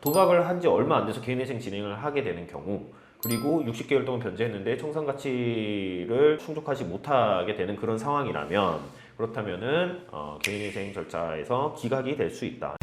도박을 한 지 얼마 안 돼서 개인회생 진행을 하게 되는 경우, 그리고 60개월 동안 변제했는데 청산가치를 충족하지 못하게 되는 그런 상황이라면, 그렇다면은 개인회생 절차에서 기각이 될 수 있다.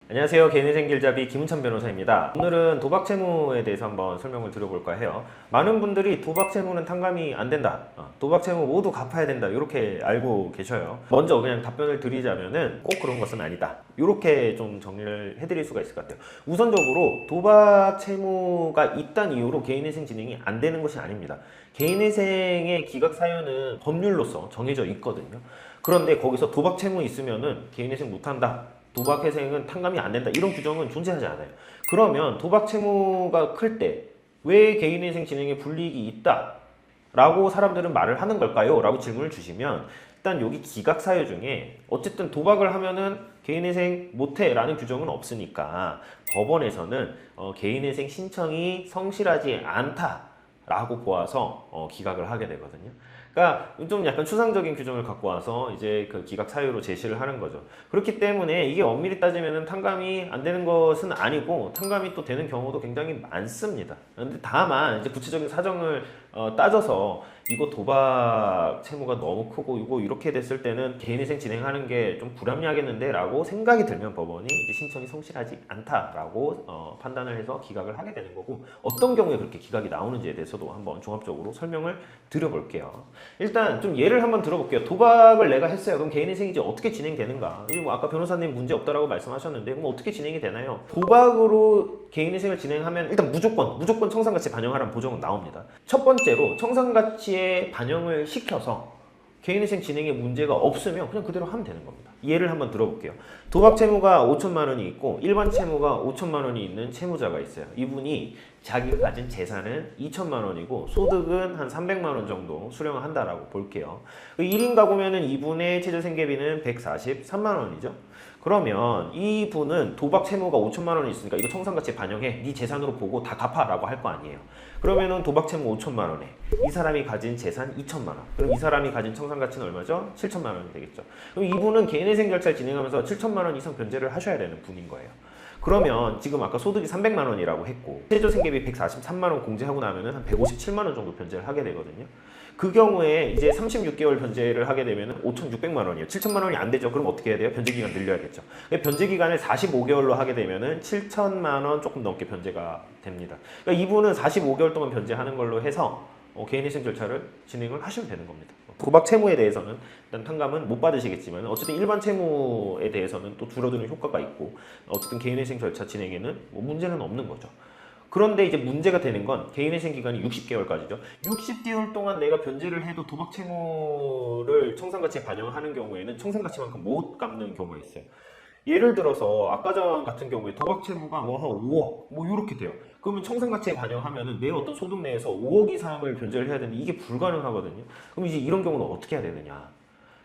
안녕하세요. 개인회생 길잡이 김은찬 변호사입니다. 오늘은 도박 채무에 대해서 한번 설명을 드려볼까 해요. 많은 분들이 도박 채무는 탕감이 안 된다, 도박 채무 모두 갚아야 된다, 이렇게 알고 계셔요. 먼저 그냥 답변을 드리자면은 꼭 그런 것은 아니다, 이렇게 좀 정리를 해드릴 수가 있을 것 같아요. 우선적으로 도박 채무가 있다는 이유로 개인회생 진행이 안 되는 것이 아닙니다. 개인회생의 기각 사유는 법률로서 정해져 있거든요. 그런데 거기서 도박 채무 있으면은 개인회생 못한다, 도박회생은 탕감이 안 된다, 이런 규정은 존재하지 않아요. 그러면 도박 채무가 클 때 왜 개인회생 진행에 불이익이 있다 라고 사람들은 말을 하는 걸까요? 라고 질문을 주시면, 일단 여기 기각 사유 중에 어쨌든 도박을 하면은 개인회생 못해 라는 규정은 없으니까 법원에서는 개인회생 신청이 성실하지 않다 라고 보아서 기각을 하게 되거든요. 그러니까 좀 약간 추상적인 규정을 갖고 와서 이제 그 기각 사유로 제시를 하는 거죠. 그렇기 때문에 이게 엄밀히 따지면 탕감이 안 되는 것은 아니고, 탕감이 또 되는 경우도 굉장히 많습니다. 근데 다만 이제 구체적인 사정을 따져서 이거 도박 채무가 너무 크고 이거 이렇게 됐을 때는 개인회생 진행하는 게 좀 불합리하겠는데 라고 생각이 들면 법원이 이제 신청이 성실하지 않다라고 판단을 해서 기각을 하게 되는 거고, 어떤 경우에 그렇게 기각이 나오는지에 대해서도 한번 종합적으로 설명을 드려볼게요. 일단 좀 예를 한번 들어볼게요. 도박을 내가 했어요. 그럼 개인회생이 이제 어떻게 진행되는가? 뭐 아까 변호사님 문제 없다라고 말씀하셨는데, 그럼 어떻게 진행이 되나요? 도박으로 개인회생을 진행하면 일단 무조건 청산가치 반영하라는 보정은 나옵니다. 첫 번째로 청산가치에 반영을 시켜서 개인회생 진행에 문제가 없으면 그냥 그대로 하면 되는 겁니다. 예를 한번 들어볼게요. 도박 채무가 5천만 원이 있고 일반 채무가 5천만 원이 있는 채무자가 있어요. 이분이 자기가 가진 재산은 2천만 원이고 소득은 한 300만 원 정도 수령을 한다라고 볼게요. 1인 가구면은 이분의 최저 생계비는 143만 원이죠. 그러면 이분은 도박 채무가 5천만 원이 있으니까 이거 청산가치에 반영해, 네 재산으로 보고 다 갚아라고 할 거 아니에요. 그러면은 도박 채무 5천만 원에 이 사람이 가진 재산 2천만 원, 그럼 이 사람이 가진 청산가치는 얼마죠? 7천만 원이 되겠죠. 그럼 이분은 개인회생 절차를 진행하면서 7천만 원 이상 변제를 하셔야 되는 분인 거예요. 그러면 지금 아까 소득이 300만 원이라고 했고 최저 생계비 143만 원 공제하고 나면은 한 157만 원 정도 변제를 하게 되거든요. 그 경우에 이제 36개월 변제를 하게 되면 5,600만 원이에요. 7천만 원이 안 되죠. 그럼 어떻게 해야 돼요? 변제 기간 늘려야겠죠. 변제 기간을 45개월로 하게 되면은 7천만 원 조금 넘게 변제가 됩니다. 그러니까 이분은 45개월 동안 변제하는 걸로 해서 개인회생 절차를 진행을 하시면 되는 겁니다. 도박 채무에 대해서는 일단 탕감은 못 받으시겠지만, 어쨌든 일반 채무에 대해서는 또 줄어드는 효과가 있고, 어쨌든 개인회생 절차 진행에는 뭐 문제는 없는 거죠. 그런데 이제 문제가 되는 건 개인회생 기간이 60개월까지죠. 60개월 동안 내가 변제를 해도 도박 채무를 청산가치에 반영하는 경우에는 청산가치만큼 못 갚는 경우가 있어요. 예를 들어서 아까 전 같은 경우에 도박 채무가 뭐 한 5억 뭐 이렇게 돼요. 그러면 청산가치에 반영하면은 내 어떤 소득 내에서 5억 이상을 변제를 해야 되는데 이게 불가능하거든요. 그럼 이제 이런 경우는 어떻게 해야 되느냐?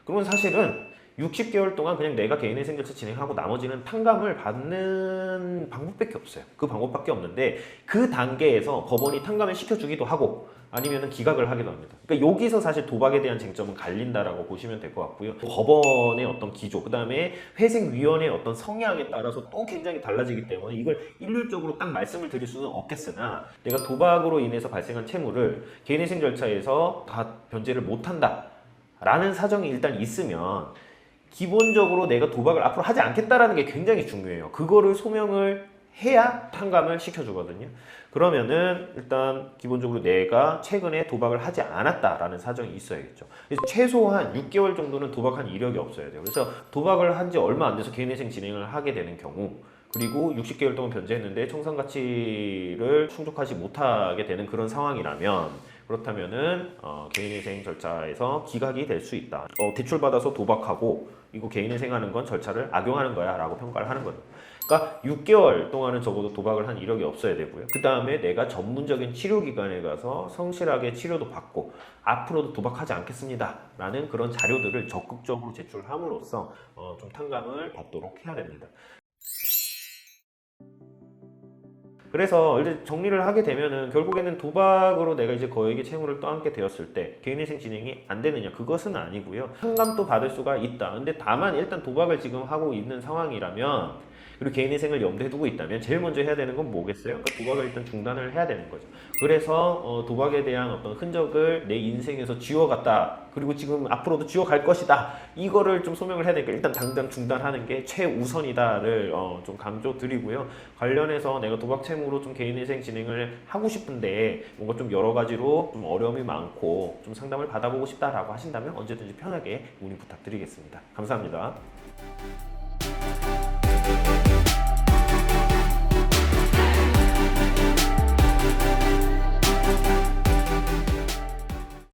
그러면 사실은 60개월 동안 그냥 내가 개인회생 절차 진행하고 나머지는 탕감을 받는 방법밖에 없어요. 그 방법밖에 없는데, 그 단계에서 법원이 탕감을 시켜주기도 하고 아니면 기각을 하기도 합니다. 그러니까 여기서 사실 도박에 대한 쟁점은 갈린다라고 보시면 될 것 같고요. 법원의 어떤 기조, 그 다음에 회생위원회의 어떤 성향에 따라서 또 굉장히 달라지기 때문에 이걸 일률적으로 딱 말씀을 드릴 수는 없겠으나, 내가 도박으로 인해서 발생한 채무를 개인회생 절차에서 다 변제를 못한다 라는 사정이 일단 있으면 기본적으로 내가 도박을 앞으로 하지 않겠다라는 게 굉장히 중요해요. 그거를 소명을 해야 탕감을 시켜주거든요. 그러면은 일단 기본적으로 내가 최근에 도박을 하지 않았다라는 사정이 있어야겠죠. 그래서 최소한 6개월 정도는 도박한 이력이 없어야 돼요. 그래서 도박을 한 지 얼마 안 돼서 개인회생 진행을 하게 되는 경우, 그리고 60개월 동안 변제했는데 청산가치를 충족하지 못하게 되는 그런 상황이라면, 그렇다면은 개인회생 절차에서 기각이 될 수 있다. 대출받아서 도박하고 이거 개인회생하는 건 절차를 악용하는 거야 라고 평가를 하는 거죠. 그러니까 6개월 동안은 적어도 도박을 한 이력이 없어야 되고요. 그 다음에 내가 전문적인 치료기관에 가서 성실하게 치료도 받고 앞으로도 도박하지 않겠습니다 라는 그런 자료들을 적극적으로 제출함으로써 좀 탕감을 받도록 해야 됩니다. 그래서 이제 정리를 하게 되면은 결국에는 도박으로 내가 이제 거액의 채무를 떠안게 되었을 때 개인회생 진행이 안 되느냐, 그것은 아니고요. 상담도 받을 수가 있다. 근데 다만 일단 도박을 지금 하고 있는 상황이라면, 그리고 개인회생을 염두에 두고 있다면 제일 먼저 해야 되는 건 뭐겠어요? 그러니까 도박을 일단 중단을 해야 되는 거죠. 그래서 도박에 대한 어떤 흔적을 내 인생에서 지워갔다, 그리고 지금 앞으로도 지워갈 것이다, 이거를 좀 소명을 해야 되니까 일단 당장 중단하는 게 최우선이다를 좀 강조드리고요. 관련해서 내가 도박 채무로 좀 개인회생 진행을 하고 싶은데 뭔가 좀 여러 가지로 좀 어려움이 많고 좀 상담을 받아보고 싶다라고 하신다면 언제든지 편하게 문의 부탁드리겠습니다. 감사합니다.